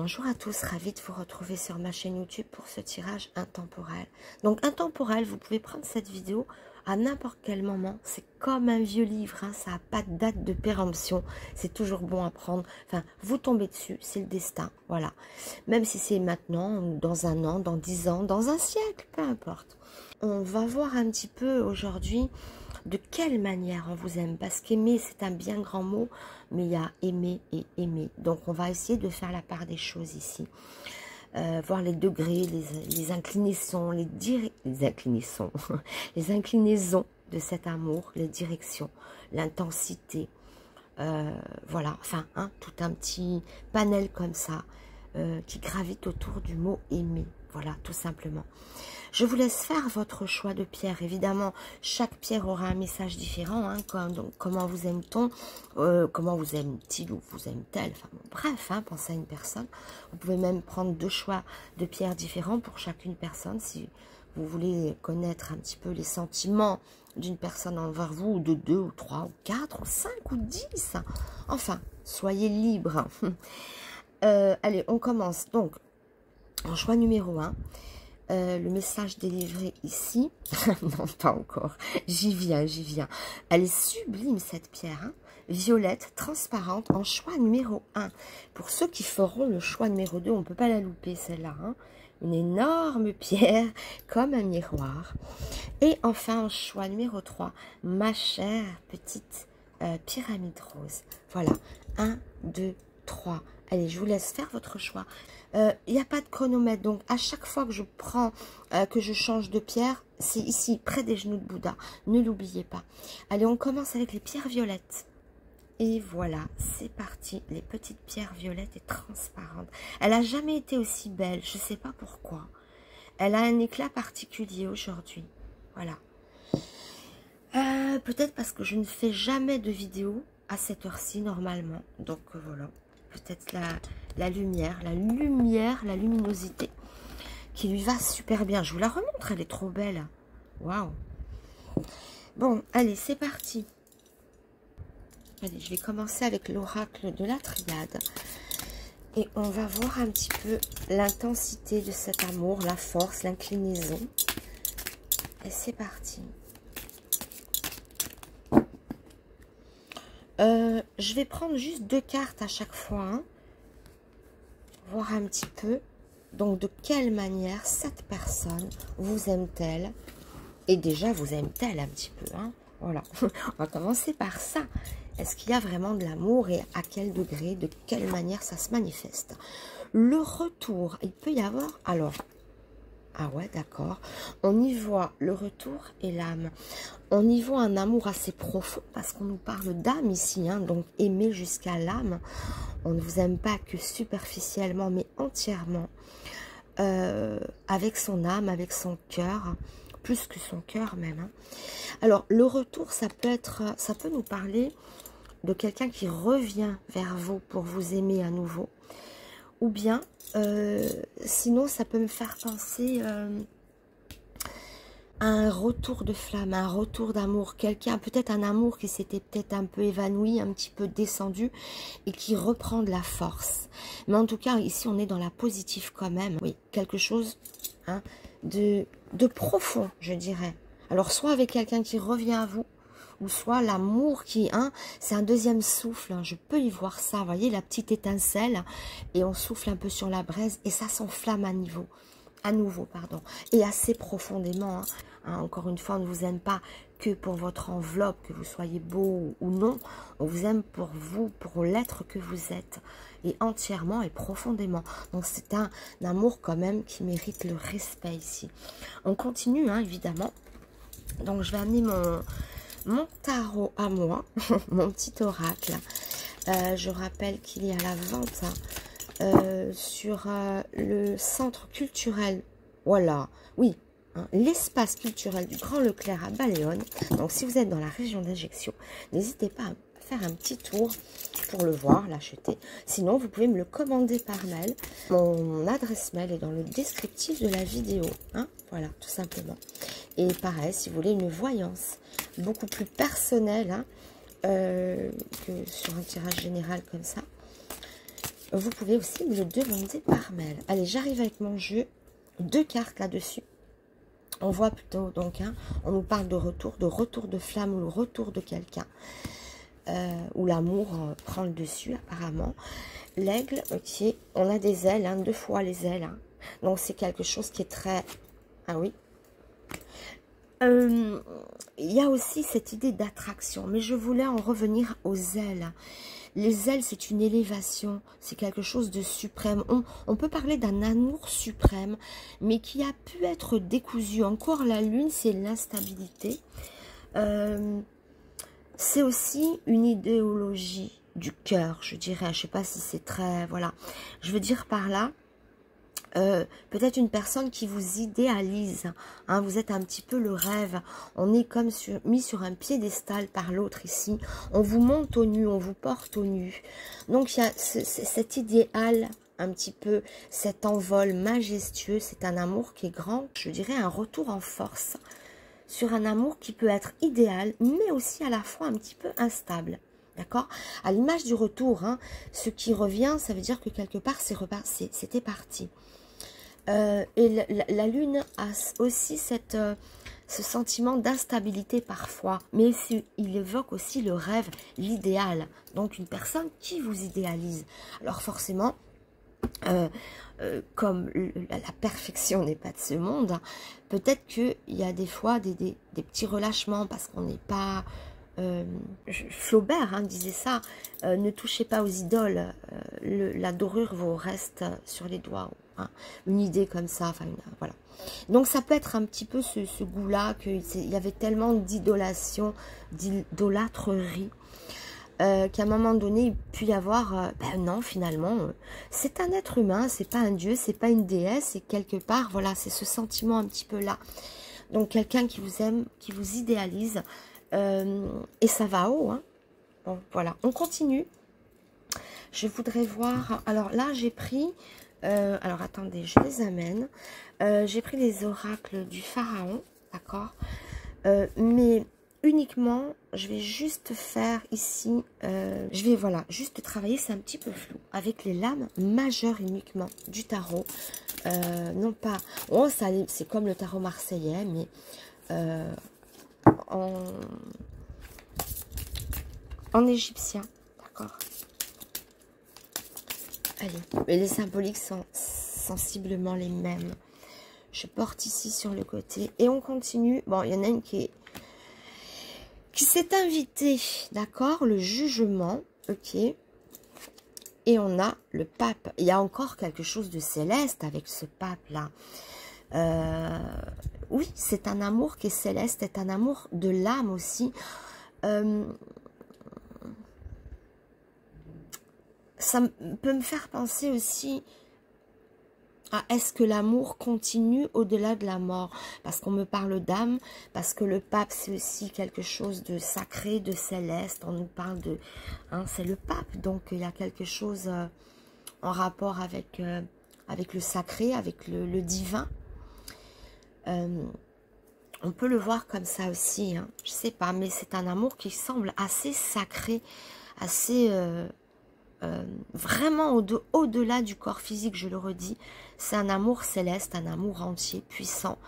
Bonjour à tous, ravie de vous retrouver sur ma chaîne YouTube pour ce tirage intemporel. Donc intemporel, vous pouvez prendre cette vidéo à n'importe quel moment. C'est comme un vieux livre, hein, ça n'a pas de date de péremption. C'est toujours bon à prendre. Enfin, vous tombez dessus, c'est le destin, voilà. Même si c'est maintenant, dans un an, dans 10 ans, dans un siècle, peu importe. On va voir un petit peu aujourd'hui de quelle manière on vous aime. Parce qu'aimer, c'est un bien grand mot, mais il y a aimer et aimer. Donc, on va essayer de faire la part des choses ici. Voir les degrés, les inclinaisons, les inclinaisons, les inclinaisons de cet amour, les directions, l'intensité. Voilà, enfin, hein, tout un petit panel comme ça qui gravite autour du mot aimer. Voilà, tout simplement. Je vous laisse faire votre choix de pierre. Évidemment, chaque pierre aura un message différent. Hein, donc, comment vous aime-t-on, comment vous aime-t-il ou vous aime-t-elle. Enfin, bon, bref, hein, pensez à une personne. Vous pouvez même prendre 2 choix de pierres différents pour chacune personne. Si vous voulez connaître un petit peu les sentiments d'une personne envers vous, ou de 2 ou 3 ou 4 ou 5 ou 10. Enfin, soyez libre. Allez, on commence. Donc, en choix numéro 1. Le message délivré ici, non pas encore, j'y viens. Elle est sublime cette pierre, hein, violette, transparente, en choix numéro 1. Pour ceux qui feront le choix numéro 2, on ne peut pas la louper celle-là, hein. Une énorme pierre comme un miroir. Et enfin en choix numéro 3, ma chère petite pyramide rose. Voilà, 1, 2, 3. Allez, je vous laisse faire votre choix. Il n'y a pas de chronomètre, donc à chaque fois que je prends, que je change de pierre, c'est ici, près des genoux de Bouddha. Ne l'oubliez pas. Allez, on commence avec les pierres violettes. Et voilà, c'est parti. Les petites pierres violettes et transparentes. Elle n'a jamais été aussi belle, je ne sais pas pourquoi. Elle a un éclat particulier aujourd'hui. Voilà. Peut-être parce que je ne fais jamais de vidéo à cette heure-ci normalement. Donc voilà. Peut-être la lumière, la luminosité qui lui va super bien. Je vous la remontre, elle est trop belle. Waouh. Bon, allez, c'est parti. Allez, je vais commencer avec l'oracle de la triade. Et on va voir un petit peu l'intensité de cet amour, la force, l'inclinaison. Et c'est parti. Je vais prendre juste 2 cartes à chaque fois, hein. Voir un petit peu, donc de quelle manière cette personne vous aime-t-elle, et déjà vous aime-t-elle un petit peu, hein. Voilà, on va commencer par ça. Est-ce qu'il y a vraiment de l'amour et à quel degré, de quelle manière ça se manifeste? Le retour, il peut y avoir, alors, ah ouais, d'accord. On y voit le retour et l'âme. On y voit un amour assez profond parce qu'on nous parle d'âme ici, hein, donc aimer jusqu'à l'âme. On ne vous aime pas que superficiellement, mais entièrement. Avec son âme, avec son cœur, plus que son cœur même. Hein. Alors, le retour, ça peut nous parler de quelqu'un qui revient vers vous pour vous aimer à nouveau. Ou bien, sinon, ça peut me faire penser à un retour de flamme, un retour d'amour. Quelqu'un, peut-être un amour qui s'était peut-être un peu évanoui, un petit peu descendu, et qui reprend de la force. Mais en tout cas, ici, on est dans la positive quand même. Oui, quelque chose, hein, de profond, je dirais. Alors, soit avec quelqu'un qui revient à vous, ou soit l'amour qui, hein, c'est un deuxième souffle, hein, je peux y voir ça, vous voyez, la petite étincelle, et on souffle un peu sur la braise, et ça s'enflamme à nouveau, pardon, et assez profondément, hein, encore une fois, on ne vous aime pas que pour votre enveloppe, que vous soyez beau ou non, on vous aime pour vous, pour l'être que vous êtes, et entièrement et profondément, donc c'est un amour quand même qui mérite le respect ici. On continue, hein, évidemment, donc je vais amener mon tarot à moi, mon petit oracle. Je rappelle qu'il est à la vente sur le centre culturel, voilà, oui, hein, l'espace culturel du Grand Leclerc à Baléone. Donc si vous êtes dans la région d'Ajaccio, n'hésitez pas à faire un petit tour pour le voir, l'acheter. Sinon, vous pouvez me le commander par mail. Mon adresse mail est dans le descriptif de la vidéo, hein, voilà, tout simplement. Et pareil, si vous voulez une voyance beaucoup plus personnelle, hein, que sur un tirage général comme ça, vous pouvez aussi me le demander par mail. Allez, j'arrive avec mon jeu. 2 cartes là-dessus. On voit plutôt, donc, hein, on nous parle de retour de flamme ou le retour de quelqu'un. Où l'amour prend le dessus, apparemment. L'aigle, ok. On a des ailes, hein, 2 fois les ailes. Hein. Donc, c'est quelque chose qui est très... Ah oui. Il y a aussi cette idée d'attraction. Mais je voulais en revenir aux ailes. Les ailes, c'est une élévation, c'est quelque chose de suprême. On peut parler d'un amour suprême, mais qui a pu être décousu. Encore la lune, c'est l'instabilité. C'est aussi une idéologie du cœur, je dirais. Je ne sais pas si c'est très... Voilà. Je veux dire par là, peut-être une personne qui vous idéalise, hein, vous êtes un petit peu le rêve, on est comme mis sur un piédestal par l'autre ici, on vous monte au nu, on vous porte au nu, donc il y a cet idéal, un petit peu cet envol majestueux, c'est un amour qui est grand, je dirais un retour en force, sur un amour qui peut être idéal, mais aussi à la fois un petit peu instable. D'accord? À l'image du retour, hein, ce qui revient, ça veut dire que quelque part, c'était parti. Et la lune a aussi ce sentiment d'instabilité parfois, mais il évoque aussi le rêve, l'idéal. Donc une personne qui vous idéalise. Alors forcément, comme la perfection n'est pas de ce monde, hein, peut-être qu'il y a des fois des petits relâchements parce qu'on n'est pas... Flaubert hein, disait ça, ne touchez pas aux idoles, la dorure vous reste sur les doigts, hein, une idée comme ça, enfin voilà. Donc ça peut être un petit peu ce goût-là, qu'il y avait tellement d'idolation, d'idolâtrerie, qu'à un moment donné, il peut y avoir, ben non finalement, c'est un être humain, c'est pas un dieu, c'est pas une déesse, et quelque part, voilà, c'est ce sentiment un petit peu là. Donc quelqu'un qui vous aime, qui vous idéalise, et ça va haut, hein. Bon, voilà, on continue. Je voudrais voir, alors là j'ai pris, alors attendez, je les amène. J'ai pris les oracles du pharaon, d'accord, mais uniquement, je vais juste faire ici, je vais, voilà, juste travailler, c'est un petit peu flou, avec les lames majeures uniquement du tarot, non pas, oh, ça c'est comme le tarot marseillais, mais en égyptien, d'accord. Allez, mais les symboliques sont sensiblement les mêmes. Je porte ici sur le côté et on continue. Bon, il y en a une qui s'est invitée, d'accord, le jugement, ok. Et on a le pape. Il y a encore quelque chose de céleste avec ce pape-là. Oui, c'est un amour qui est céleste, c'est un amour de l'âme aussi. Ça peut me faire penser aussi à est-ce que l'amour continue au-delà de la mort? Parce qu'on me parle d'âme, parce que le pape c'est aussi quelque chose de sacré, de céleste. On nous parle de... Hein, c'est le pape, donc il y a quelque chose en rapport avec, avec le sacré, avec le divin. On peut le voir comme ça aussi, hein. Je sais pas, mais c'est un amour qui semble assez sacré, assez vraiment au-delà du corps physique, je le redis. C'est un amour céleste, un amour entier, puissant,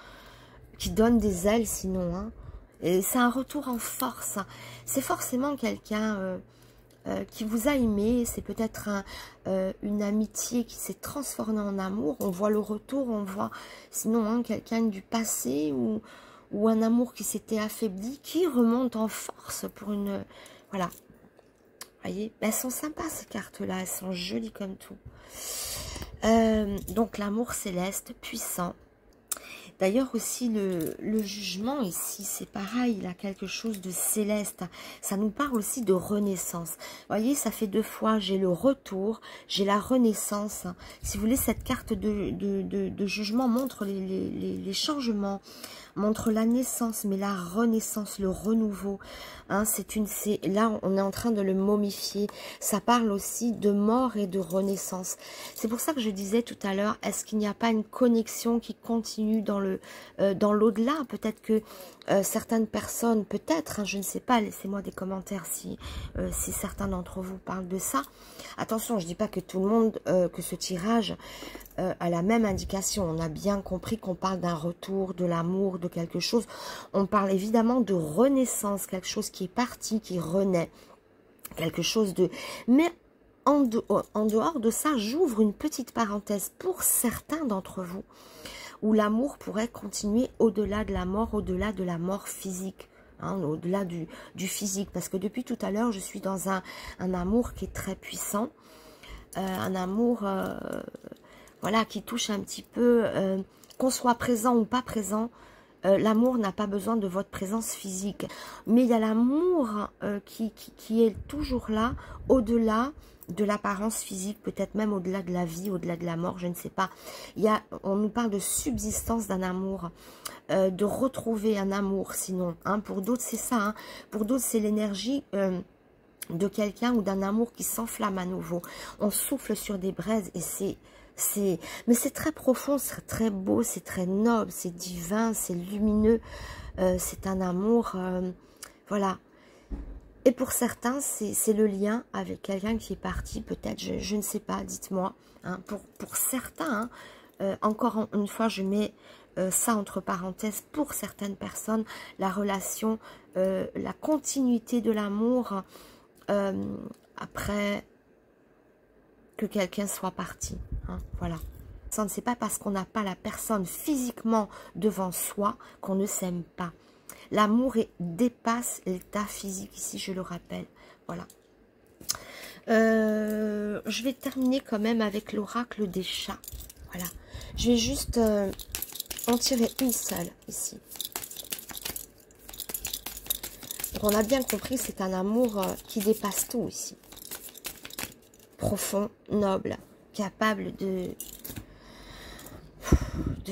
qui donne des ailes sinon, hein. Et c'est un retour en force. C'est forcément quelqu'un qui vous a aimé, c'est peut-être une amitié qui s'est transformée en amour. On voit le retour, on voit sinon hein, quelqu'un du passé ou un amour qui s'était affaibli, qui remonte en force pour une... Voilà. Vous voyez, elles sont sympas ces cartes-là, elles sont jolies comme tout. Donc l'amour céleste, puissant. D'ailleurs aussi le jugement ici, c'est pareil, il a quelque chose de céleste. Ça nous parle aussi de renaissance. Vous voyez, ça fait 2 fois, j'ai le retour, j'ai la renaissance. Si vous voulez, cette carte de jugement montre les changements, montre la naissance, mais la renaissance, le renouveau. Hein, là, on est en train de le momifier. Ça parle aussi de mort et de renaissance. C'est pour ça que je disais tout à l'heure, est-ce qu'il n'y a pas une connexion qui continue dans le dans l'au-delà. Peut-être que certaines personnes, peut-être, hein, je ne sais pas, laissez-moi des commentaires si certains d'entre vous parlent de ça. Attention, je ne dis pas que tout le monde, que ce tirage a la même indication. On a bien compris qu'on parle d'un retour, de l'amour, de quelque chose. On parle évidemment de renaissance, quelque chose qui est parti, qui renaît. Quelque chose de... Mais en dehors de ça, j'ouvre une petite parenthèse pour certains d'entre vous, où l'amour pourrait continuer au-delà de la mort physique, hein, au-delà du physique. Parce que depuis tout à l'heure, je suis dans un amour qui est très puissant, un amour voilà, qui touche un petit peu, qu'on soit présent ou pas présent. L'amour n'a pas besoin de votre présence physique. Mais il y a l'amour qui est toujours là, au-delà de l'apparence physique, peut-être même au-delà de la vie, au-delà de la mort, je ne sais pas. On nous parle de subsistance d'un amour, de retrouver un amour sinon. Hein. Pour d'autres, c'est ça. Hein. Pour d'autres, c'est l'énergie de quelqu'un ou d'un amour qui s'enflamme à nouveau. On souffle sur des braises et mais c'est très profond, c'est très beau, c'est très noble, c'est divin, c'est lumineux, c'est un amour, voilà. Et pour certains, c'est le lien avec quelqu'un qui est parti, peut-être, je ne sais pas, dites-moi. Hein, pour certains, hein, encore une fois, je mets ça entre parenthèses, pour certaines personnes, la relation, la continuité de l'amour après que quelqu'un soit parti. Hein, voilà. Ce n'est pas parce qu'on n'a pas la personne physiquement devant soi qu'on ne s'aime pas. L'amour dépasse l'état physique ici, je le rappelle. Voilà. Je vais terminer quand même avec l'oracle des chats. Voilà. Je vais juste en tirer une seule ici. Donc on a bien compris, c'est un amour qui dépasse tout ici. Profond, noble, capable de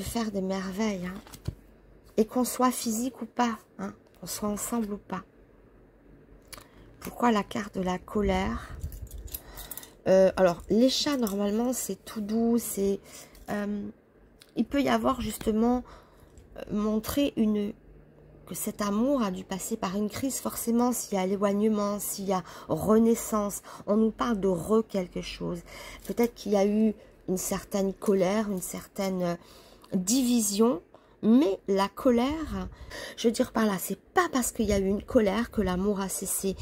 faire des merveilles. Hein. Et qu'on soit physique ou pas, hein, qu'on soit ensemble ou pas. Pourquoi la carte de la colère? Alors, les chats, normalement, c'est tout doux. Il peut y avoir justement montré que cet amour a dû passer par une crise, forcément, s'il y a l'éloignement, s'il y a renaissance. On nous parle de quelque chose. Peut-être qu'il y a eu une certaine colère, une certaine division, mais la colère, je veux dire par là, c'est pas parce qu'il y a eu une colère que l'amour a cessé.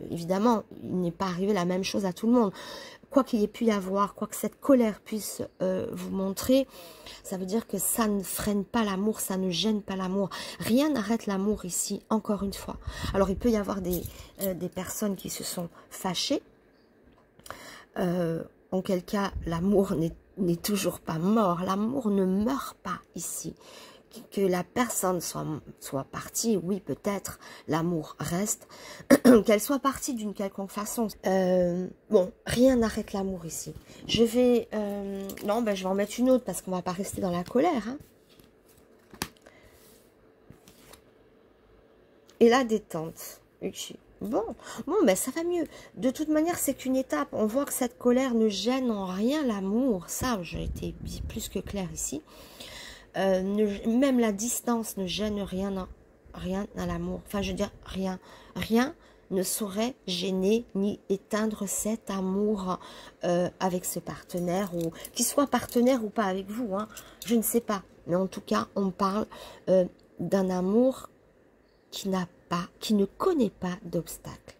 Évidemment, il n'est pas arrivé la même chose à tout le monde. Quoi qu'il y ait pu y avoir, quoi que cette colère puisse vous montrer, ça veut dire que ça ne freine pas l'amour, ça ne gêne pas l'amour. Rien n'arrête l'amour ici, encore une fois. Alors, il peut y avoir des personnes qui se sont fâchées, en quel cas l'amour n'est toujours pas mort. L'amour ne meurt pas ici. Que la personne soit partie, oui, peut-être, l'amour reste. Qu'elle soit partie d'une quelconque façon. Bon, rien n'arrête l'amour ici. Je vais... non, ben, je vais en mettre une autre parce qu'on ne va pas rester dans la colère. Hein. Et la détente. Bon, ben, ça va mieux. De toute manière, c'est qu'une étape. On voit que cette colère ne gêne en rien l'amour. Ça, j'ai été plus que claire ici. Même la distance ne gêne rien à l'amour. Enfin, je veux dire, rien ne saurait gêner ni éteindre cet amour avec ce partenaire, ou qu'il soit partenaire ou pas avec vous, hein, je ne sais pas. Mais en tout cas, on parle d'un amour qui ne connaît pas d'obstacle.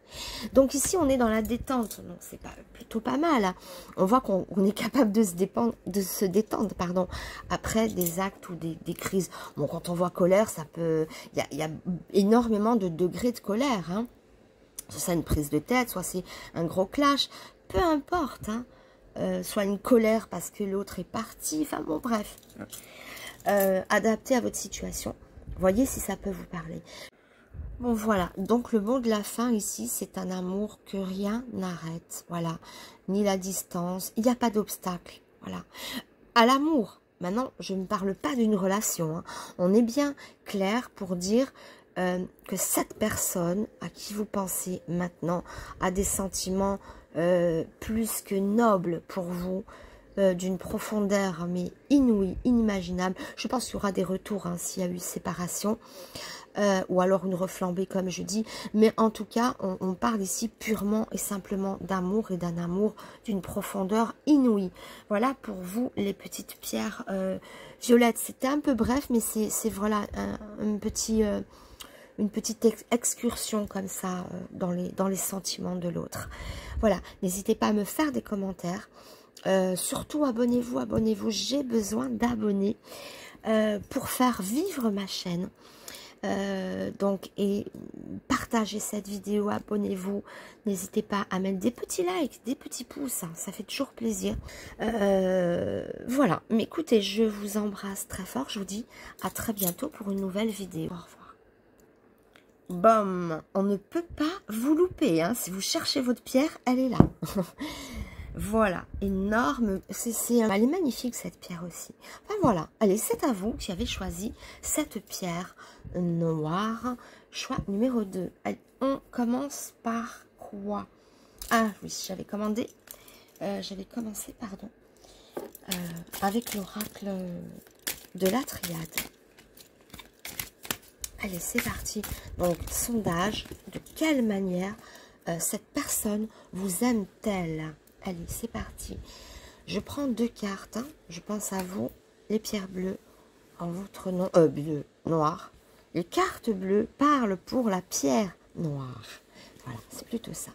Donc ici, on est dans la détente. Donc c'est plutôt pas mal. Hein. On voit qu'on est capable de se détendre, pardon, après des actes ou des crises. Bon, quand on voit colère, ça peut... Il y a énormément de degrés de colère. Hein. Soit c'est une prise de tête, soit c'est un gros clash. Peu importe. Hein. Soit une colère parce que l'autre est parti. Enfin bon, bref. Adapté à votre situation. Voyez si ça peut vous parler. Bon, voilà, donc le mot de la fin ici, c'est un amour que rien n'arrête, voilà, ni la distance, il n'y a pas d'obstacle, voilà. À l'amour, maintenant, je ne parle pas d'une relation, hein. On est bien clair pour dire que cette personne à qui vous pensez maintenant a des sentiments plus que nobles pour vous, d'une profondeur mais inouïe, inimaginable. Je pense qu'il y aura des retours hein, s'il y a eu séparation. Ou alors une reflambée comme je dis, mais en tout cas on parle ici purement et simplement d'amour et d'un amour d'une profondeur inouïe. Voilà pour vous les petites pierres violettes. C'était un peu bref, mais c'est voilà une petite excursion comme ça dans les sentiments de l'autre. Voilà, n'hésitez pas à me faire des commentaires. Surtout abonnez-vous, j'ai besoin d'abonnés pour faire vivre ma chaîne. Donc, et partagez cette vidéo, abonnez-vous, n'hésitez pas à mettre des petits likes, des petits pouces, hein, ça fait toujours plaisir. Voilà, mais écoutez, je vous embrasse très fort, je vous dis à très bientôt pour une nouvelle vidéo. Au revoir. Bam, on ne peut pas vous louper, hein, si vous cherchez votre pierre, elle est là. Voilà, énorme, elle est magnifique cette pierre aussi. Enfin voilà, allez, c'est à vous qui avez choisi cette pierre noire. Choix numéro 2. Allez, on commence par quoi? Ah oui, j'avais commencé, pardon, avec l'oracle de la triade. Allez, c'est parti. Donc, sondage, de quelle manière cette personne vous aime-t-elle? Allez, c'est parti. Je prends 2 cartes. Hein. Je pense à vous, les pierres bleues, en votre nom, bleu, noir. Les cartes bleues parlent pour la pierre noire. Voilà, c'est plutôt ça.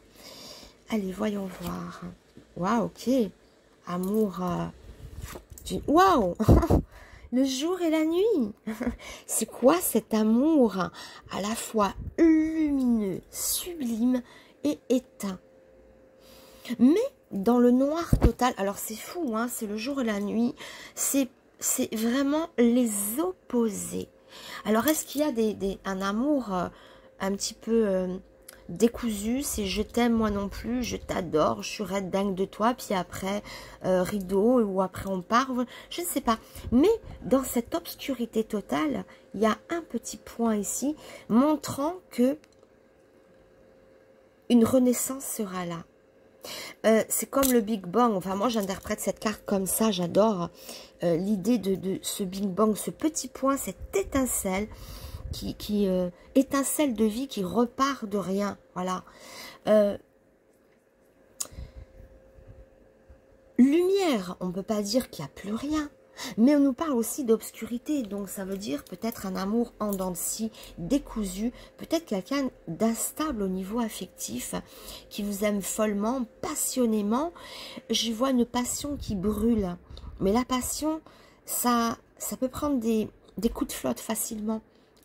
Allez, voyons voir. Waouh, ok. Amour du... Waouh. Le jour et la nuit. C'est quoi cet amour à la fois lumineux, sublime et éteint? Mais dans le noir total, alors c'est fou, hein, c'est le jour et la nuit, c'est vraiment les opposés. Alors est-ce qu'il y a un amour un petit peu décousu, c'est je t'aime moi non plus, je t'adore, je suis raide dingue de toi, puis après rideau, ou après on part, je ne sais pas. Mais dans cette obscurité totale, il y a un petit point ici montrant que une renaissance sera là. C'est comme le Big Bang, enfin moi j'interprète cette carte comme ça, j'adore l'idée de ce Big Bang, ce petit point, cette étincelle qui étincelle de vie qui repart de rien, voilà. Lumière, on ne peut pas dire qu'il n'y a plus rien, mais on nous parle aussi d'obscurité, donc ça veut dire peut-être un amour en dents de scie, décousu, peut-être quelqu'un d'instable au niveau affectif, qui vous aime follement, passionnément. Je vois une passion qui brûle, mais la passion, ça peut prendre des coups de flotte facilement.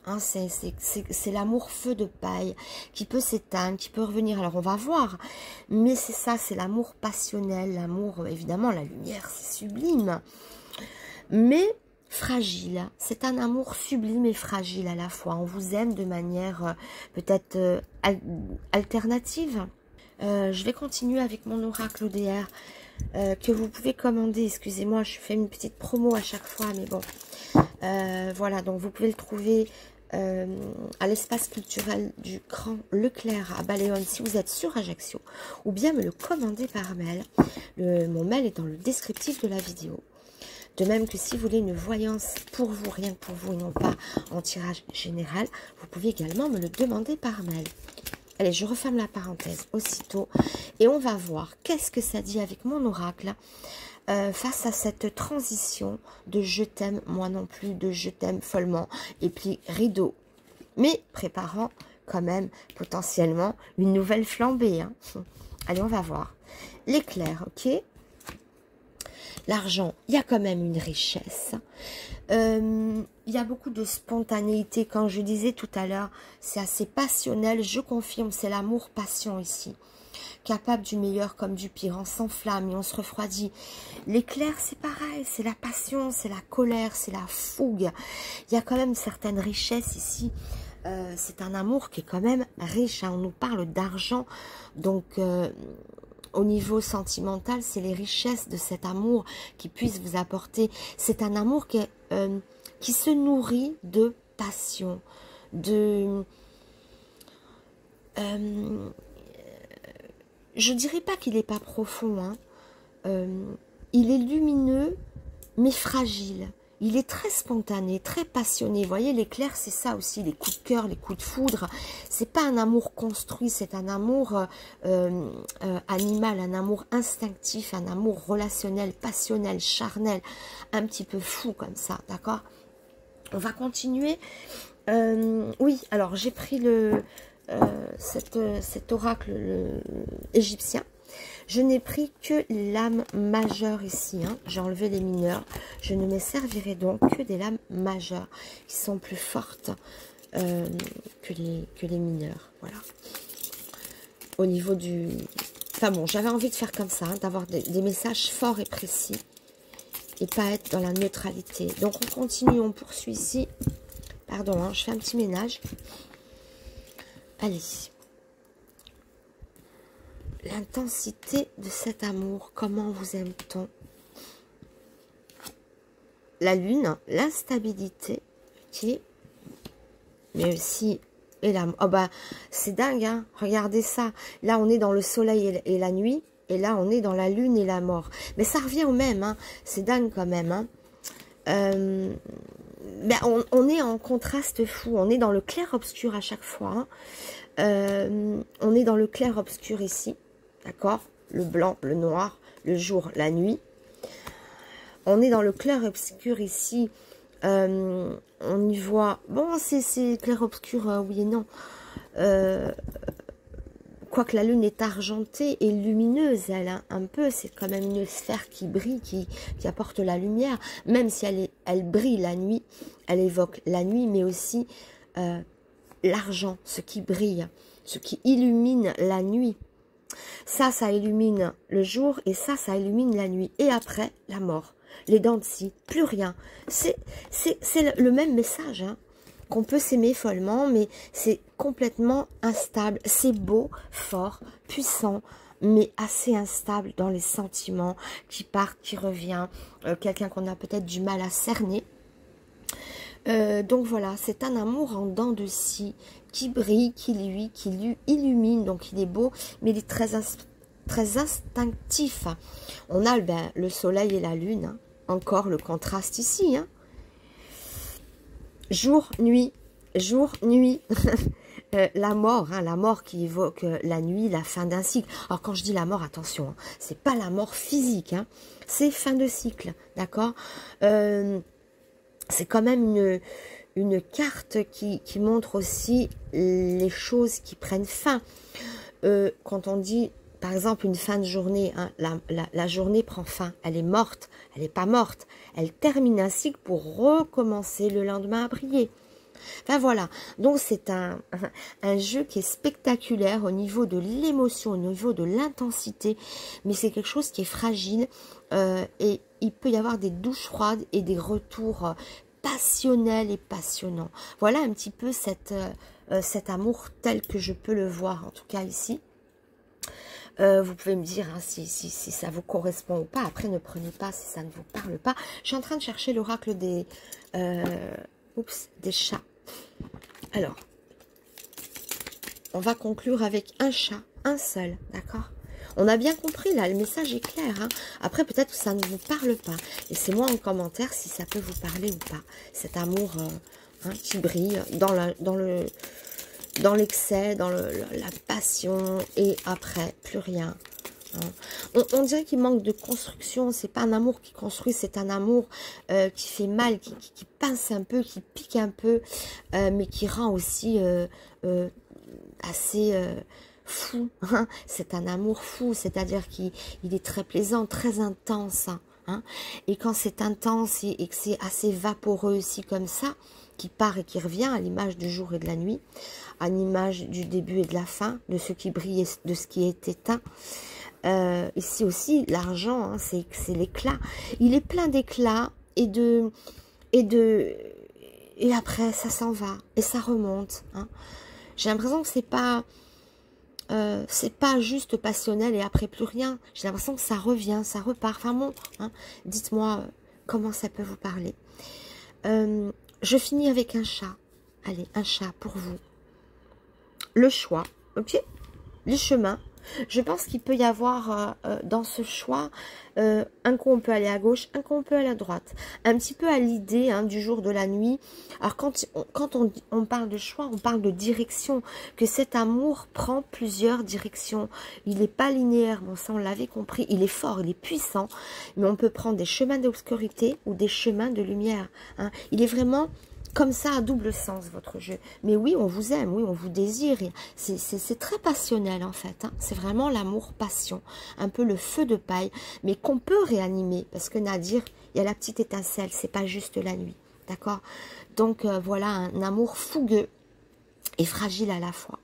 Hein, c'est l'amour feu de paille qui peut s'éteindre, qui peut revenir. Alors on va voir, mais c'est ça, c'est l'amour passionnel, l'amour, évidemment la lumière c'est sublime, mais fragile. C'est un amour sublime et fragile à la fois. On vous aime de manière peut-être alternative. Je vais continuer avec mon oracle ODR que vous pouvez commander. Excusez-moi, je fais une petite promo à chaque fois, mais bon. Voilà, donc vous pouvez le trouver à l'espace culturel du Grand Leclerc à Baléone si vous êtes sur Ajaccio, ou bien me le commander par mail. Mon mail est dans le descriptif de la vidéo. De même que si vous voulez une voyance pour vous, rien que pour vous, et non pas en tirage général, vous pouvez également me le demander par mail. Allez, je referme la parenthèse aussitôt et on va voir qu'est-ce que ça dit avec mon oracle face à cette transition de je t'aime, moi non plus, de je t'aime follement, et puis rideau. Mais préparant quand même potentiellement une nouvelle flambée. Hein. Allez, on va voir. L'éclair, ok. L'argent, il y a quand même une richesse. Il y a beaucoup de spontanéité. Quand je disais tout à l'heure, c'est assez passionnel. Je confirme, c'est l'amour-passion ici. Capable du meilleur comme du pire. On s'enflamme et on se refroidit. L'éclair, c'est pareil. C'est la passion, c'est la colère, c'est la fougue. Il y a quand même certaines richesses ici. C'est un amour qui est quand même riche. Hein. On nous parle d'argent. Donc... au niveau sentimental, c'est les richesses de cet amour qui puissent vous apporter. C'est un amour qui se nourrit de passion, de... je dirais pas qu'il n'est pas profond. Hein. il est lumineux, mais fragile. Il est très spontané, très passionné. Vous voyez, l'éclair, c'est ça aussi, les coups de cœur, les coups de foudre. C'est pas un amour construit, c'est un amour animal, un amour instinctif, un amour relationnel, passionnel, charnel, un petit peu fou comme ça, d'accord? On va continuer. Oui, alors j'ai pris cet oracle égyptien. Je n'ai pris que les lames majeures ici, hein. J'ai enlevé les mineurs. Je ne me servirai donc que des lames majeures qui sont plus fortes que les mineurs. Voilà. Au niveau du... Enfin bon, j'avais envie de faire comme ça, hein, d'avoir des messages forts et précis et pas être dans la neutralité. Donc on continue, on poursuit ici. Pardon, hein, je fais un petit ménage. Allez. L'intensité de cet amour, comment vous aime-t-on? La lune, l'instabilité, ok, mais aussi, et la, oh bah, c'est dingue, hein, regardez ça, là on est dans le soleil et la nuit, et là on est dans la lune et la mort, mais ça revient au même, hein, c'est dingue quand même, hein. Ben on est en contraste fou, on est dans le clair-obscur à chaque fois, hein. On est dans le clair-obscur ici, d'accord, le blanc, le noir, le jour, la nuit. On est dans le clair-obscur ici. On y voit... Bon, c'est clair-obscur, oui et non. Quoique la lune est argentée et lumineuse, elle, hein, un peu. C'est quand même une sphère qui brille, qui apporte la lumière. Même si elle brille la nuit, elle évoque la nuit, mais aussi l'argent, ce qui brille, ce qui illumine la nuit. Ça illumine le jour et ça illumine la nuit. Et après, la mort. Les dents de scie, plus rien. C'est le même message, hein, qu'on peut s'aimer follement, mais c'est complètement instable. C'est beau, fort, puissant, mais assez instable dans les sentiments, qui part, qui revient. Quelqu'un qu'on a peut-être du mal à cerner. Donc voilà, c'est un amour en dents de scie, qui brille, qui illumine, donc il est beau, mais il est très instinctif. On a le soleil et la lune, hein. Encore le contraste ici, hein. Jour, nuit, jour, nuit. La mort, hein, la mort qui évoque la nuit, la fin d'un cycle. Alors quand je dis la mort, attention, hein, c'est pas la mort physique, hein, c'est fin de cycle, d'accord. C'est quand même une carte qui montre aussi les choses qui prennent fin. Quand on dit, par exemple, une fin de journée, hein, la journée prend fin, elle est morte, elle n'est pas morte, elle termine un cycle pour recommencer le lendemain à briller. Enfin voilà, donc c'est un jeu qui est spectaculaire au niveau de l'émotion, au niveau de l'intensité, mais c'est quelque chose qui est fragile et il peut y avoir des douches froides et des retours passionnels et passionnants. Voilà un petit peu cet amour tel que je peux le voir, en tout cas ici. Vous pouvez me dire hein, si ça vous correspond ou pas. Après, ne prenez pas si ça ne vous parle pas. Je suis en train de chercher l'oracle des chats. Alors, on va conclure avec un chat, un seul, d'accord? On a bien compris, là, le message est clair. Hein. Après, peut-être que ça ne vous parle pas. Laissez-moi en commentaire si ça peut vous parler ou pas. Cet amour hein, qui brille dans l'excès, dans la passion, et après, plus rien. Hein. On dirait qu'il manque de construction, c'est pas un amour qui construit, c'est un amour qui fait mal, qui pince un peu, qui pique un peu, mais qui rend aussi assez fou. Hein. C'est un amour fou, c'est-à-dire qu'il est très plaisant, très intense. Hein. Et quand c'est intense et que c'est assez vaporeux aussi comme ça, qui part et qui revient à l'image du jour et de la nuit, à l'image du début et de la fin, de ce qui brille et de ce qui est éteint. Ici aussi, l'argent, hein, c'est l'éclat. Il est plein d'éclat et après, ça s'en va et ça remonte. Hein. J'ai l'impression que c'est pas juste passionnel et après plus rien. J'ai l'impression que ça revient, ça repart. Enfin bon, hein, dites-moi comment ça peut vous parler. Je finis avec un chat. Allez, un chat pour vous. Le choix, ok? Les chemins. Je pense qu'il peut y avoir dans ce choix, un coup on peut aller à gauche, un coup on peut aller à droite. Un petit peu à l'idée hein, du jour, de la nuit. Alors quand on parle de choix, on parle de direction, que cet amour prend plusieurs directions. Il n'est pas linéaire, bon ça on l'avait compris, il est fort, il est puissant, mais on peut prendre des chemins d'obscurité ou des chemins de lumière. Hein. Il est vraiment... comme ça, à double sens, votre jeu. Mais oui, on vous aime, oui, on vous désire. C'est très passionnel, en fait. Hein. C'est vraiment l'amour-passion. Un peu le feu de paille, mais qu'on peut réanimer. Parce que Nadir, il y a la petite étincelle. C'est pas juste la nuit. D'accord? Donc, voilà, un amour fougueux et fragile à la fois.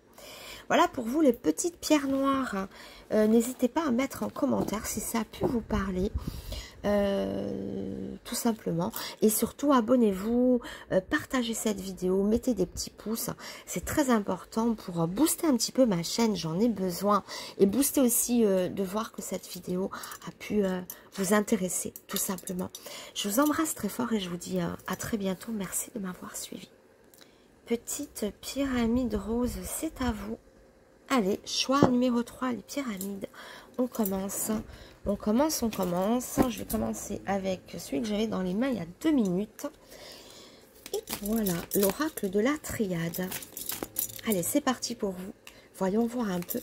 Voilà pour vous, les petites pierres noires. N'hésitez pas à mettre en commentaire si ça a pu vous parler. Tout simplement, et surtout abonnez-vous, partagez cette vidéo, mettez des petits pouces, c'est très important pour booster un petit peu ma chaîne, j'en ai besoin, et booster aussi de voir que cette vidéo a pu vous intéresser, tout simplement. Je vous embrasse très fort et je vous dis à très bientôt. Merci de m'avoir suivi. Petite pyramide rose, c'est à vous. Allez, choix numéro 3, les pyramides. On commence. On commence. Je vais commencer avec celui que j'avais dans les mains il y a 2 minutes. Et voilà, l'oracle de la triade. Allez, c'est parti pour vous. Voyons voir un peu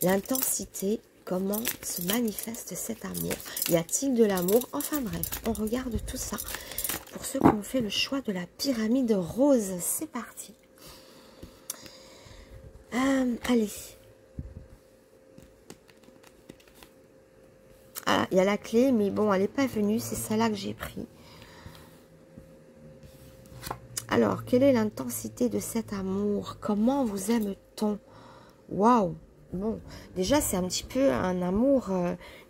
l'intensité, comment se manifeste cet amour. Y a-t-il de l'amour? Enfin bref, on regarde tout ça. Pour ceux qui ont fait le choix de la pyramide rose, c'est parti. Allez. Ah, il y a la clé, mais bon, elle n'est pas venue. C'est celle-là que j'ai pris. Alors, quelle est l'intensité de cet amour? Comment vous aime-t-on? Waouh! Bon, déjà, c'est un petit peu un amour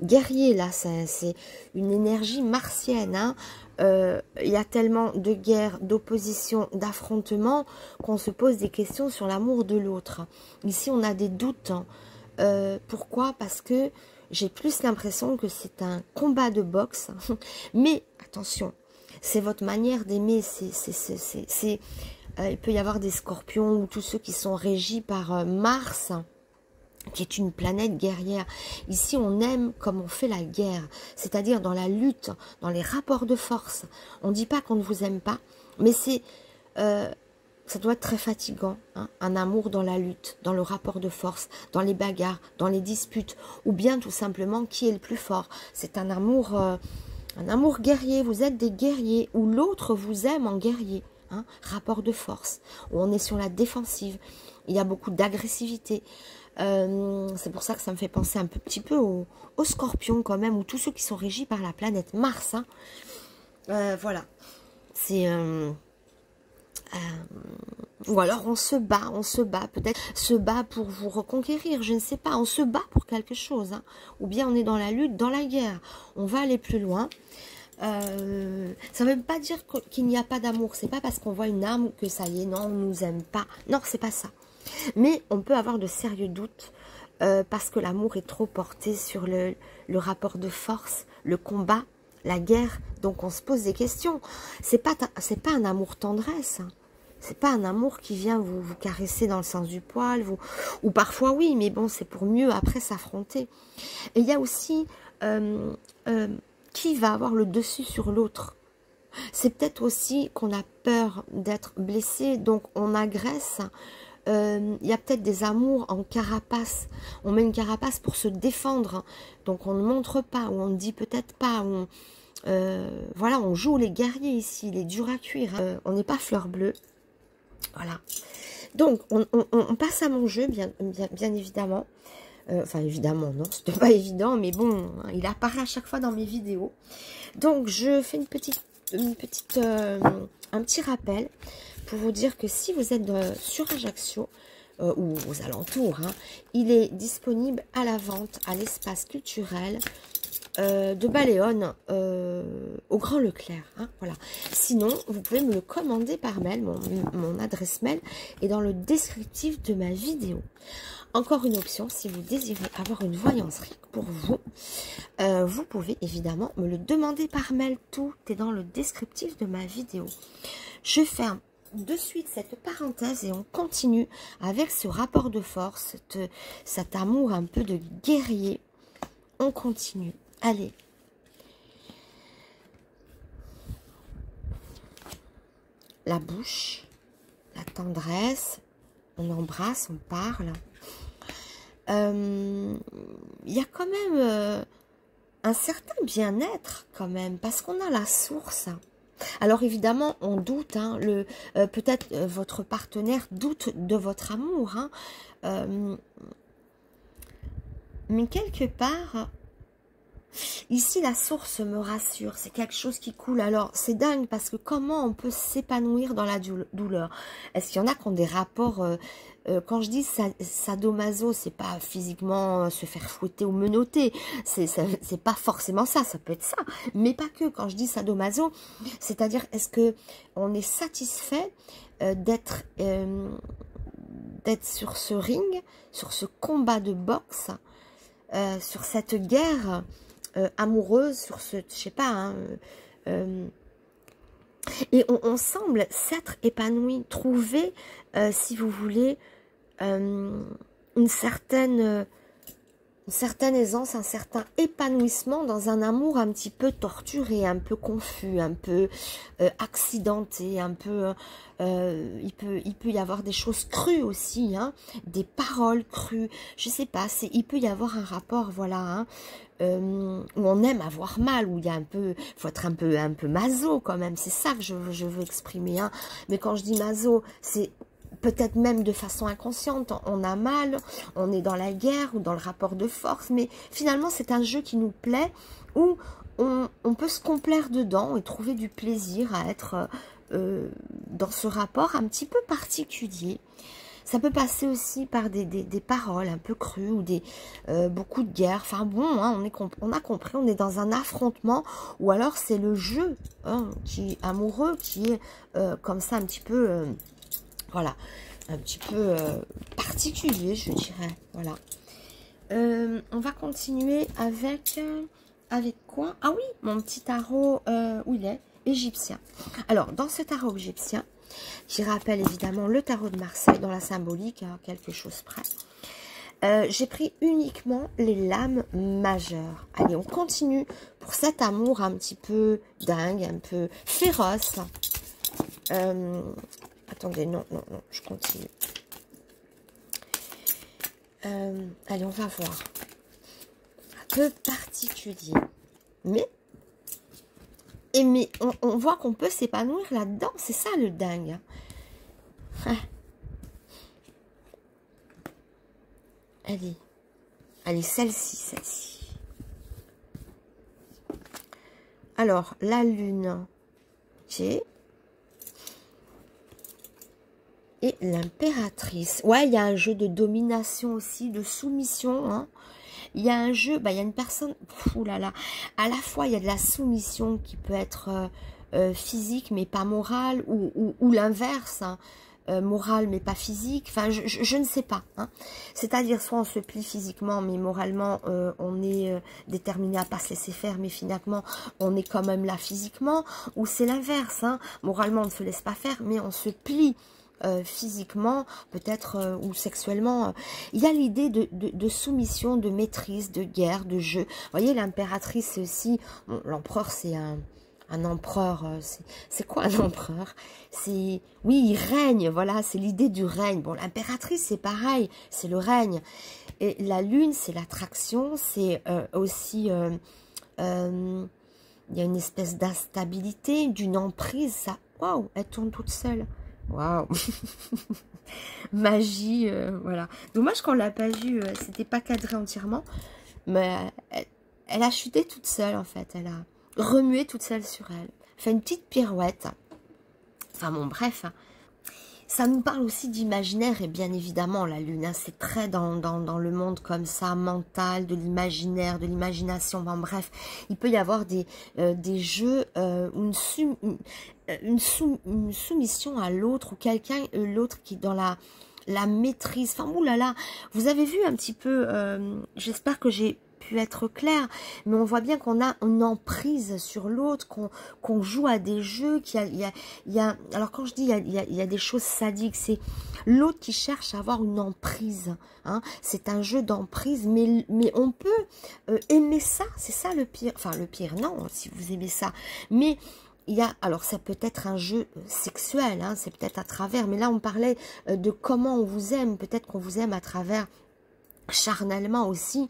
guerrier, là. C'est une énergie martienne, hein. Il y a tellement de guerres, d'opposition, d'affrontements qu'on se pose des questions sur l'amour de l'autre. Ici, on a des doutes. Pourquoi? Parce que j'ai plus l'impression que c'est un combat de boxe. Mais, attention, c'est votre manière d'aimer. Il peut y avoir des scorpions ou tous ceux qui sont régis par Mars, qui est une planète guerrière. Ici, on aime comme on fait la guerre, c'est-à-dire dans la lutte, dans les rapports de force. On ne dit pas qu'on ne vous aime pas, mais ça doit être très fatigant, hein, un amour dans la lutte, dans le rapport de force, dans les bagarres, dans les disputes, ou bien tout simplement qui est le plus fort. C'est un amour guerrier, vous êtes des guerriers, ou l'autre vous aime en guerrier, hein, rapport de force, où on est sur la défensive, il y a beaucoup d'agressivité. C'est pour ça que ça me fait penser un petit peu aux scorpions quand même, ou tous ceux qui sont régis par la planète Mars. Hein. Voilà, c'est... ou alors on se bat, peut-être se bat pour vous reconquérir, je ne sais pas, on se bat pour quelque chose, hein. Ou bien on est dans la lutte, dans la guerre, on va aller plus loin. Ça ne veut pas dire qu'il n'y a pas d'amour, c'est pas parce qu'on voit une âme que ça y est, non, on ne nous aime pas, non, c'est pas ça. Mais on peut avoir de sérieux doutes parce que l'amour est trop porté sur le rapport de force, le combat, la guerre, donc on se pose des questions. C'est pas un amour tendresse, hein. C'est pas un amour qui vient vous caresser dans le sens du poil, ou parfois oui, mais bon, c'est pour mieux après s'affronter. Et il y a aussi qui va avoir le dessus sur l'autre. C'est peut-être aussi qu'on a peur d'être blessé, donc on agresse. Il y a peut-être des amours en carapace. On met une carapace pour se défendre, donc on ne montre pas, ou on ne dit peut-être pas. Voilà, on joue les guerriers ici, les durs à cuire. Hein. On n'est pas fleur bleue. Voilà. Donc, on passe à mon jeu, bien évidemment. Enfin, évidemment, non, c'était pas évident, mais bon, il apparaît à chaque fois dans mes vidéos. Donc, je fais un petit rappel pour vous dire que si vous êtes sur Ajaccio, ou aux alentours, hein, il est disponible à la vente à l'espace culturel de Baléone au Grand Leclerc, hein, voilà. Sinon, vous pouvez me le commander par mail, mon adresse mail est dans le descriptif de ma vidéo. Encore une option, si vous désirez avoir une voyance pour vous, vous pouvez évidemment me le demander par mail, tout est dans le descriptif de ma vidéo. Je fais de suite cette parenthèse et on continue avec ce rapport de force, cet amour un peu de guerrier. On continue. Allez. La bouche, la tendresse, on embrasse, on parle. Il y a quand même un certain bien-être quand même, parce qu'on a la source. Alors évidemment, on doute, hein, peut-être votre partenaire doute de votre amour, hein, mais quelque part, ici la source me rassure, c'est quelque chose qui coule. Alors c'est dingue parce que comment on peut s'épanouir dans la douleur? Est-ce qu'il y en a qui ont des rapports, quand je dis sadomaso, c'est pas physiquement se faire fouetter ou menotter, c'est pas forcément ça, ça peut être ça, mais pas que. Quand je dis sadomaso, c'est-à-dire est-ce que on est satisfait d'être sur ce ring, sur ce combat de boxe, sur cette guerre amoureuse, sur ce, je sais pas, hein, et on semble s'être épanoui, trouver, si vous voulez, une certaine aisance, un certain épanouissement dans un amour un petit peu torturé, un peu confus, un peu accidenté, un peu, il peut y avoir des choses crues aussi, hein, des paroles crues, je sais pas, il peut y avoir un rapport, voilà, hein, où on aime avoir mal, où il y a un peu, faut être un peu maso quand même, c'est ça que je veux exprimer, hein. Mais quand je dis maso, c'est peut-être même de façon inconsciente, on a mal, on est dans la guerre ou dans le rapport de force, mais finalement c'est un jeu qui nous plaît, où on peut se complaire dedans et trouver du plaisir à être dans ce rapport un petit peu particulier. Ça peut passer aussi par des paroles un peu crues ou beaucoup de guerre. Enfin bon, hein, on a compris, on est dans un affrontement, ou alors c'est le jeu, hein, qui est amoureux, qui est comme ça un petit peu... voilà, un petit peu particulier, je dirais. Voilà. On va continuer avec quoi? Ah oui, mon petit tarot, où il est? Égyptien. Alors, dans ce tarot égyptien, qui rappelle évidemment le tarot de Marseille dans la symbolique, hein, quelque chose près, j'ai pris uniquement les lames majeures. Allez, on continue pour cet amour un petit peu dingue, un peu féroce. Attendez, non, je continue. Allez, on va voir. Un peu particulier. Mais on voit qu'on peut s'épanouir là-dedans. C'est ça le dingue. Allez, celle-ci. Alors, la lune. Ok. Et l'impératrice. Ouais, il y a un jeu de domination aussi, de soumission. Hein. Il y a un jeu, il y a une personne... Ouh là là. À la fois, il y a de la soumission qui peut être physique, mais pas morale. Ou l'inverse. Hein. Morale, mais pas physique. Enfin, je ne sais pas. Hein. C'est-à-dire, soit on se plie physiquement, mais moralement, on est déterminé à pas se laisser faire, mais finalement, on est quand même là physiquement. Ou c'est l'inverse. Hein. Moralement, on ne se laisse pas faire, mais on se plie. Physiquement, peut-être, ou sexuellement. Il y a l'idée de soumission, de maîtrise, de guerre, de jeu. Vous voyez, l'impératrice, c'est aussi... Bon, l'empereur, c'est un empereur. C'est quoi un empereur? C'est... Oui, il règne, voilà, c'est l'idée du règne. Bon, l'impératrice, c'est pareil, c'est le règne. Et la lune, c'est l'attraction, c'est aussi... il y a une espèce d'instabilité, d'une emprise, ça... Waouh, elle tourne toute seule. Waouh. Magie, voilà. Dommage qu'on l'a pas vue, c'était pas cadré entièrement, mais elle a chuté toute seule en fait, elle a remué toute seule sur elle, fait une petite pirouette. Enfin bon, bref, hein. Ça nous parle aussi d'imaginaire, et bien évidemment la lune, hein, c'est très dans le monde comme ça, mental, de l'imaginaire, de l'imagination, bon bref, il peut y avoir des jeux, une soumission à l'autre, ou quelqu'un, l'autre qui est dans la maîtrise, enfin oulala, vous avez vu un petit peu, j'espère que j'ai pu être clair, mais on voit bien qu'on a une emprise sur l'autre, qu'on joue à des jeux, alors quand je dis il y a des choses sadiques, c'est l'autre qui cherche à avoir une emprise, hein. C'est un jeu d'emprise, mais on peut aimer ça, c'est ça le pire, enfin le pire, non, si vous aimez ça, mais il y a, alors ça peut être un jeu sexuel, hein, c'est peut-être à travers, mais là on parlait de comment on vous aime, peut-être qu'on vous aime à travers, charnellement aussi,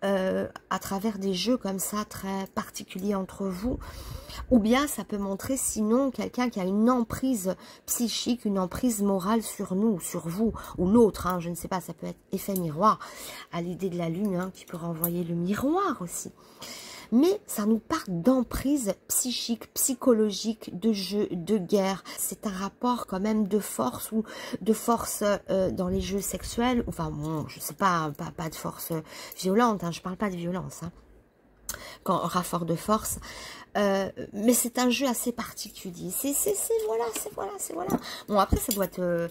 à travers des jeux comme ça, très particuliers entre vous, ou bien ça peut montrer sinon quelqu'un qui a une emprise psychique, une emprise morale sur nous, sur vous, ou l'autre, hein, je ne sais pas, ça peut être effet miroir, à l'idée de la lune, hein, qui peut renvoyer le miroir aussi. Mais ça nous parle d'emprise psychique, psychologique, de jeu, de guerre. C'est un rapport quand même de force ou de force dans les jeux sexuels. Enfin, bon, je sais pas, pas de force violente, hein, je parle pas de violence. Hein. Quand rapport de force, mais c'est un jeu assez particulier. Voilà. Bon, après, ça doit être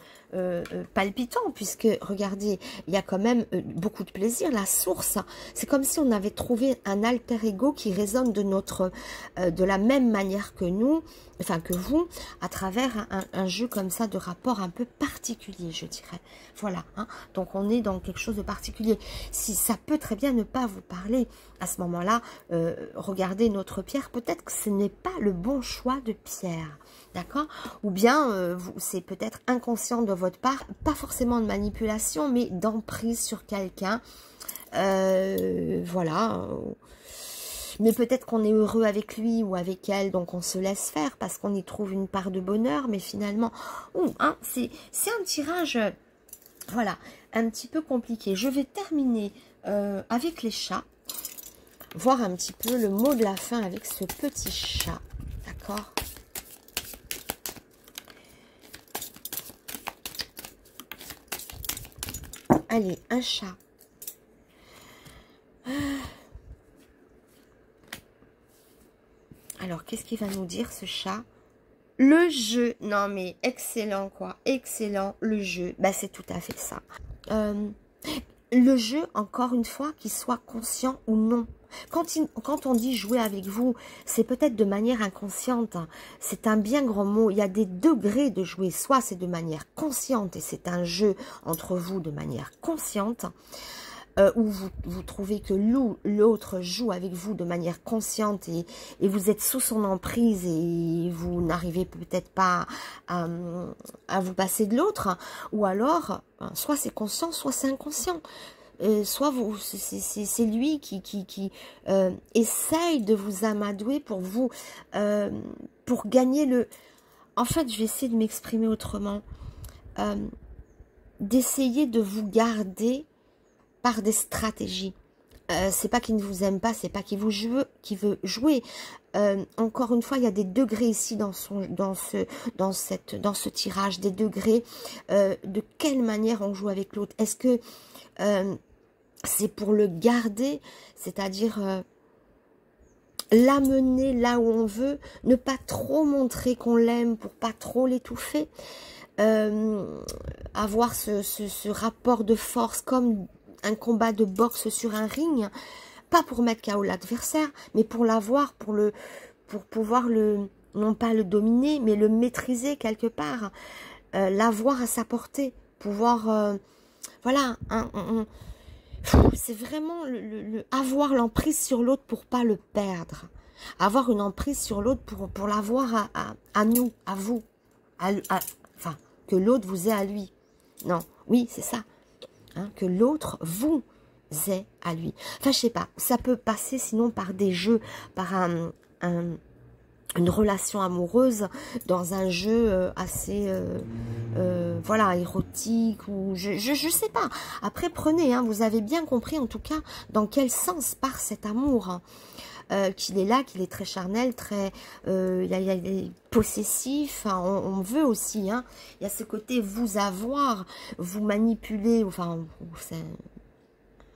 palpitant, puisque, regardez, il y a quand même beaucoup de plaisir. La source, c'est comme si on avait trouvé un alter ego qui résonne de la même manière que nous, enfin que vous, à travers un jeu comme ça, de rapport un peu particulier, je dirais. Voilà, hein. Donc on est dans quelque chose de particulier. Si ça peut très bien ne pas vous parler, à ce moment-là, regardez notre pierre, peut-être que ce n'est pas le bon choix de pierre, d'accord? Ou bien, c'est peut-être inconscient de votre part, pas forcément de manipulation, mais d'emprise sur quelqu'un, voilà. Mais peut-être qu'on est heureux avec lui ou avec elle, donc on se laisse faire parce qu'on y trouve une part de bonheur, mais finalement, hein, c'est un tirage, voilà, un petit peu compliqué. Je vais terminer avec les chats, voir un petit peu le mot de la fin avec ce petit chat, d'accord? Allez, un chat. Alors, qu'est-ce qu'il va nous dire, ce chat? Le jeu. Non, mais excellent, quoi. Excellent, le jeu. Ben, c'est tout à fait ça. Le jeu, encore une fois, qu'il soit conscient ou non. Quand on dit jouer avec vous, c'est peut-être de manière inconsciente. C'est un bien grand mot. Il y a des degrés de jouer. Soit c'est de manière consciente et c'est un jeu entre vous de manière consciente. Où vous trouvez que l'autre joue avec vous de manière consciente et vous êtes sous son emprise et vous n'arrivez peut-être pas à vous passer de l'autre, ou alors, soit c'est conscient, soit c'est inconscient. Soit c'est lui qui essaye de vous amadouer pour vous, pour gagner le... En fait, je vais essayer de m'exprimer autrement. D'essayer de vous garder par des stratégies. C'est pas qu'il ne vous aime pas, c'est pas qu'il veut jouer. Encore une fois, il y a des degrés ici dans ce tirage, des degrés de quelle manière on joue avec l'autre. Est-ce que c'est pour le garder, c'est-à-dire l'amener là où on veut, ne pas trop montrer qu'on l'aime pour pas trop l'étouffer, avoir ce rapport de force comme un combat de boxe sur un ring, pas pour mettre KO l'adversaire, mais pour l'avoir, pour pouvoir non pas le dominer, mais le maîtriser quelque part, l'avoir à sa portée, pouvoir, voilà, c'est vraiment avoir l'emprise sur l'autre pour pas le perdre, avoir une emprise sur l'autre pour l'avoir à nous, à vous, enfin, que l'autre vous ait à lui. Non, oui, c'est ça. Hein, que l'autre vous ait à lui. Enfin, je sais pas, ça peut passer sinon par des jeux, par une relation amoureuse dans un jeu assez, voilà, érotique, ou je sais pas. Après, prenez, hein, vous avez bien compris en tout cas dans quel sens part cet amour, hein. Qu'il est là, qu'il est très charnel, très, il est possessif, hein, on veut aussi, hein, il y a ce côté vous avoir, vous manipuler, enfin, c'est un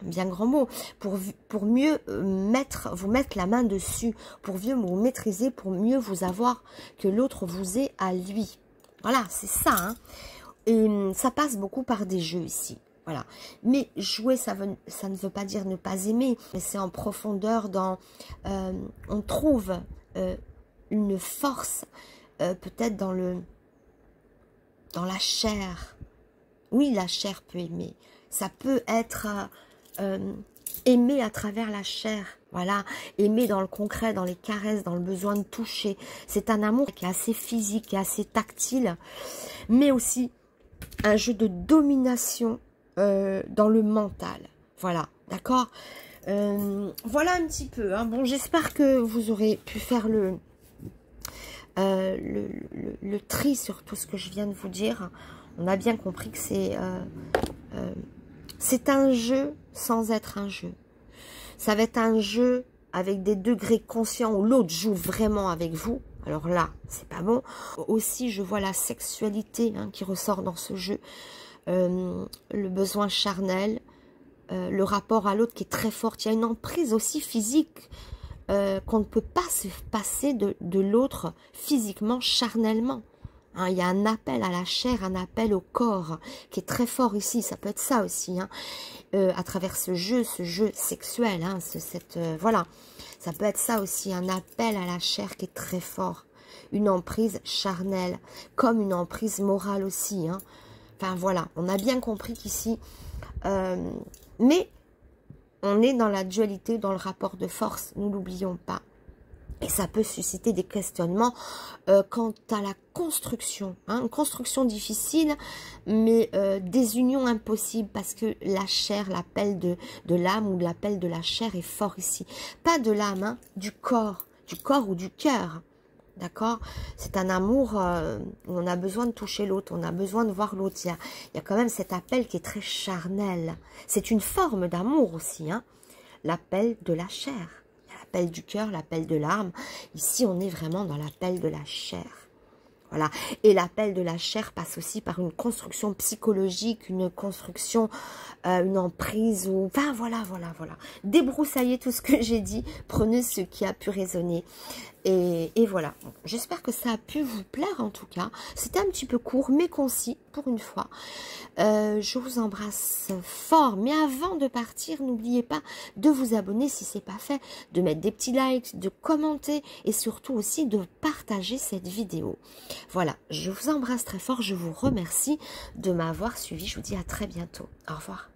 bien grand mot, pour mieux vous mettre la main dessus, pour mieux vous maîtriser, pour mieux vous avoir, que l'autre vous ait à lui. Voilà, c'est ça, hein. Et ça passe beaucoup par des jeux ici. Voilà. Mais jouer, ça ne veut pas dire ne pas aimer, mais c'est en profondeur dans... on trouve une force, peut-être dans la chair. Oui, la chair peut aimer. Ça peut être aimer à travers la chair. Voilà, aimer dans le concret, dans les caresses, dans le besoin de toucher. C'est un amour qui est assez physique, qui est assez tactile, mais aussi un jeu de domination dans le mental. Voilà, d'accord. Voilà un petit peu. Hein. Bon, j'espère que vous aurez pu faire le tri sur tout ce que je viens de vous dire. On a bien compris que c'est un jeu sans être un jeu. Ça va être un jeu avec des degrés conscients où l'autre joue vraiment avec vous. Alors là, c'est pas bon. Aussi, je vois la sexualité qui ressort dans ce jeu. Le besoin charnel, le rapport à l'autre qui est très fort. Il y a une emprise aussi physique qu'on ne peut pas se passer de l'autre physiquement, charnellement. Hein, il y a un appel à la chair, un appel au corps qui est très fort ici. Ça peut être ça aussi, hein, à travers ce jeu sexuel. Hein, voilà, ça peut être ça aussi, un appel à la chair qui est très fort. Une emprise charnelle, comme une emprise morale aussi. Hein. Enfin voilà, on a bien compris qu'ici, mais on est dans la dualité, dans le rapport de force, nous l'oublions pas. Et ça peut susciter des questionnements quant à la construction. Hein, une construction difficile, mais des unions impossibles parce que la chair, l'appel de l'âme ou l'appel de la chair est fort ici. Pas de l'âme, hein, du corps ou du cœur. D'accord? C'est un amour où on a besoin de toucher l'autre, on a besoin de voir l'autre. Il y a quand même cet appel qui est très charnel. C'est une forme d'amour aussi, hein, l'appel de la chair. L'appel du cœur, l'appel de l'âme. Ici, on est vraiment dans l'appel de la chair. Voilà. Et l'appel de la chair passe aussi par une construction psychologique, une construction, une emprise. Enfin, voilà. Débroussaillez tout ce que j'ai dit. Prenez ce qui a pu résonner. Et voilà. J'espère que ça a pu vous plaire en tout cas. C'était un petit peu court, mais concis pour une fois. Je vous embrasse fort. Mais avant de partir, n'oubliez pas de vous abonner si ce n'est pas fait, de mettre des petits likes, de commenter et surtout aussi de partager cette vidéo. Voilà, je vous embrasse très fort. Je vous remercie de m'avoir suivi. Je vous dis à très bientôt. Au revoir.